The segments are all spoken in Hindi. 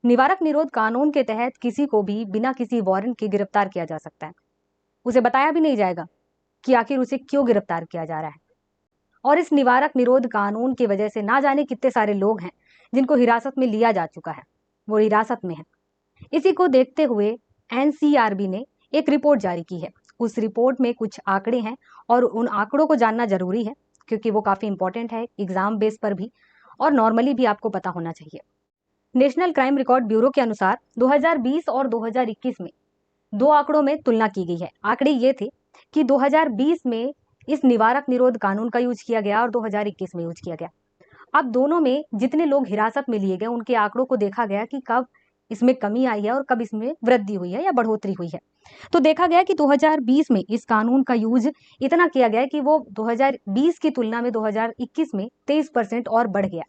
निवारक निरोध कानून के तहत किसी को भी बिना किसी वारंट के गिरफ्तार किया जा सकता है। उसे बताया भी नहीं जाएगा कि आखिर उसे क्यों गिरफ्तार किया जा रहा है। और इस निवारक निरोध कानून की वजह से ना जाने कितने सारे लोग हैं जिनको हिरासत में लिया जा चुका है, वो हिरासत में है। इसी को देखते हुए एनसीआरबी ने एक रिपोर्ट जारी की है। उस रिपोर्ट में कुछ आंकड़े हैं और उन आंकड़ों को जानना जरूरी है क्योंकि वो काफी इंपॉर्टेंट है एग्जाम बेस पर भी और नॉर्मली भी आपको पता होना चाहिए। नेशनल क्राइम रिकॉर्ड ब्यूरो के अनुसार 2020 और 2021 में दो आंकड़ों में तुलना की गई है। आंकड़े ये थे कि 2020 में इस निवारक निरोध कानून का यूज किया गया और 2021 में यूज किया गया। अब दोनों में जितने लोग हिरासत में लिए गए उनके आंकड़ों को देखा गया कि कब इसमें कमी आई है और कब इसमें वृद्धि हुई है या बढ़ोतरी हुई है। तो देखा गया कि 2020 में इस कानून का यूज इतना किया गया कि वो 2020 की तुलना में 2021 में 23% और बढ़ गया।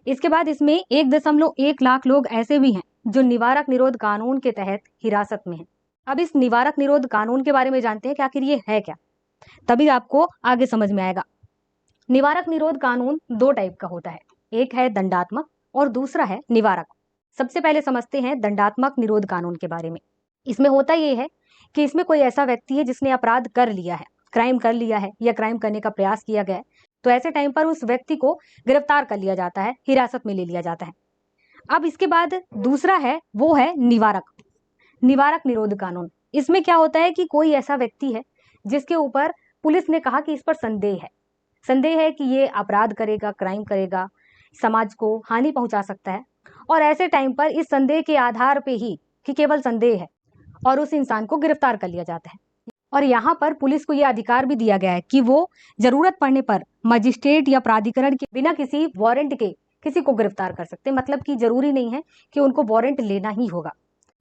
इसके बाद इसमें 1.1 लाख लोग ऐसे भी हैं जो निवारक निरोध कानून के तहत हिरासत में हैं। अब इस निवारक निरोध कानून के बारे में जानते हैं कि आखिर ये है क्या, तभी आपको आगे समझ में आएगा। निवारक निरोध कानून दो टाइप का होता है, एक है दंडात्मक और दूसरा है निवारक। सबसे पहले समझते हैं दंडात्मक निरोध कानून के बारे में। इसमें होता ये है कि इसमें कोई ऐसा व्यक्ति है जिसने अपराध कर लिया है, क्राइम कर लिया है या क्राइम करने का प्रयास किया गया है, तो ऐसे टाइम पर उस व्यक्ति को गिरफ्तार कर लिया जाता है, हिरासत में ले लिया जाता है। अब इसके बाद दूसरा है वो है निवारक निरोध कानून। इसमें क्या होता है कि कोई ऐसा व्यक्ति है जिसके ऊपर पुलिस ने कहा कि इस पर संदेह है कि ये अपराध करेगा, क्राइम करेगा, समाज को हानि पहुंचा सकता है, और ऐसे टाइम पर इस संदेह के आधार पे ही कि केवल संदेह है और उस इंसान को गिरफ्तार कर लिया जाता है। और यहाँ पर पुलिस को यह अधिकार भी दिया गया है कि वो जरूरत पड़ने पर मजिस्ट्रेट या प्राधिकरण के बिना किसी वारंट के किसी को गिरफ्तार कर सकते हैं। मतलब कि जरूरी नहीं है कि उनको वारंट लेना ही होगा।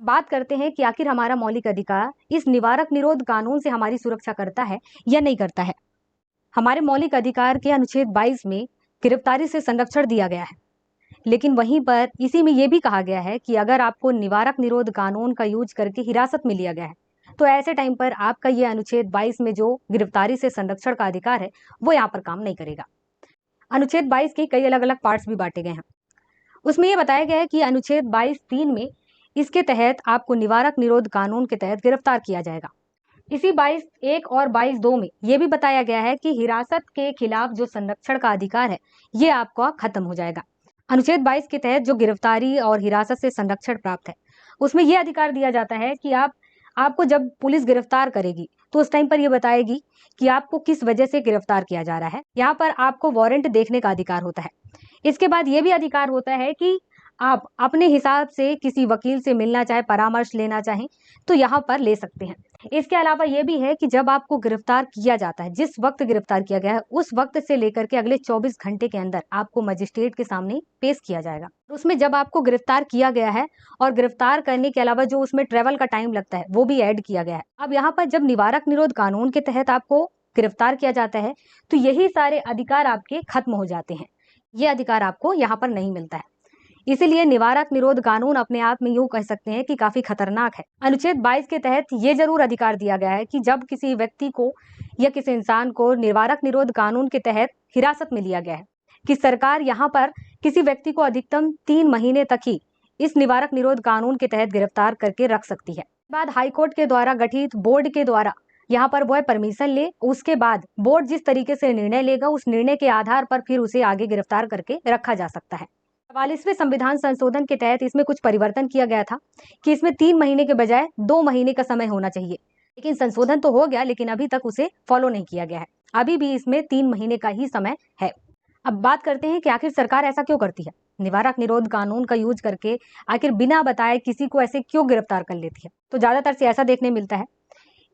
बात करते हैं कि आखिर हमारा मौलिक अधिकार इस निवारक निरोध कानून से हमारी सुरक्षा करता है या नहीं करता है। हमारे मौलिक अधिकार के अनुच्छेद 22 में गिरफ्तारी से संरक्षण दिया गया है, लेकिन वहीं पर इसी में यह भी कहा गया है कि अगर आपको निवारक निरोध कानून का यूज करके हिरासत में लिया गया है तो ऐसे टाइम पर आपका ये अनुच्छेद 22 में जो गिरफ्तारी से संरक्षण का अधिकार है वो यहाँ पर काम नहीं करेगा। अनुच्छेद 22 के कई अलग अलग पार्ट्स भी बांटे गए हैं। उसमें यह बताया गया है कि अनुच्छेद 22(3) में इसके तहत आपको निवारक निरोध कानून के तहत गिरफ्तार किया जाएगा। इसी 22(1) और 22(2) में यह भी बताया गया है कि हिरासत के खिलाफ जो संरक्षण का अधिकार है ये आपका खत्म हो जाएगा। अनुच्छेद 22 के तहत जो गिरफ्तारी और हिरासत से संरक्षण प्राप्त है उसमें यह अधिकार दिया जाता है कि आपको जब पुलिस गिरफ्तार करेगी तो उस टाइम पर यह बताएगी कि आपको किस वजह से गिरफ्तार किया जा रहा है। यहाँ पर आपको वारंट देखने का अधिकार होता है। इसके बाद यह भी अधिकार होता है कि आप अपने हिसाब से किसी वकील से मिलना चाहे, परामर्श लेना चाहें तो यहाँ पर ले सकते हैं। इसके अलावा यह भी है कि जब आपको गिरफ्तार किया जाता है, जिस वक्त गिरफ्तार किया गया है उस वक्त से लेकर के अगले 24 घंटे के अंदर आपको मजिस्ट्रेट के सामने पेश किया जाएगा। उसमें जब आपको गिरफ्तार किया गया है और गिरफ्तार करने के अलावा जो उसमें ट्रेवल का टाइम लगता है वो भी ऐड किया गया है। अब यहाँ पर जब निवारक निरोध कानून के तहत आपको गिरफ्तार किया जाता है तो यही सारे अधिकार आपके खत्म हो जाते हैं। ये अधिकार आपको यहाँ पर नहीं मिलता है। इसीलिए निवारक निरोध कानून अपने आप में यूं कह सकते हैं कि काफी खतरनाक है। अनुच्छेद 22 के तहत ये जरूर अधिकार दिया गया है कि जब किसी व्यक्ति को या किसी इंसान को निवारक निरोध कानून के तहत हिरासत में लिया गया है कि सरकार यहाँ पर किसी व्यक्ति को अधिकतम 3 महीने तक ही इस निवारक निरोध कानून के तहत गिरफ्तार करके रख सकती है। बाद हाईकोर्ट के द्वारा गठित बोर्ड के द्वारा यहाँ पर वह परमिशन ले, उसके बाद बोर्ड जिस तरीके से निर्णय लेगा उस निर्णय के आधार पर फिर उसे आगे गिरफ्तार करके रखा जा सकता है। 44वें संविधान संशोधन के तहत इसमें कुछ परिवर्तन किया गया था कि इसमें 3 महीने के बजाय 2 महीने का समय होना चाहिए, लेकिन संशोधन तो हो गया लेकिन अभी तक उसे फॉलो नहीं किया गया है। अभी भी इसमें 3 महीने का ही समय है। अब बात करते हैं कि आखिर सरकार ऐसा क्यों करती है, निवारक निरोध कानून का यूज करके आखिर बिना बताए किसी को ऐसे क्यों गिरफ्तार कर लेती है। तो ज्यादातर से ऐसा देखने मिलता है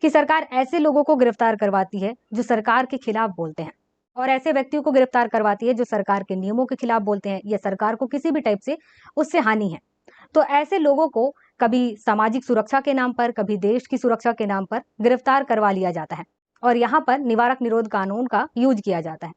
कि सरकार ऐसे लोगों को गिरफ्तार करवाती है जो सरकार के खिलाफ बोलते हैं, और ऐसे व्यक्तियों को गिरफ्तार करवाती है जो सरकार के नियमों के खिलाफ बोलते हैं या सरकार को किसी भी टाइप से उससे हानि है। तो ऐसे लोगों को कभी सामाजिक सुरक्षा के नाम पर, कभी देश की सुरक्षा के नाम पर गिरफ्तार करवा लिया जाता है और यहाँ पर निवारक निरोध कानून का यूज किया जाता है।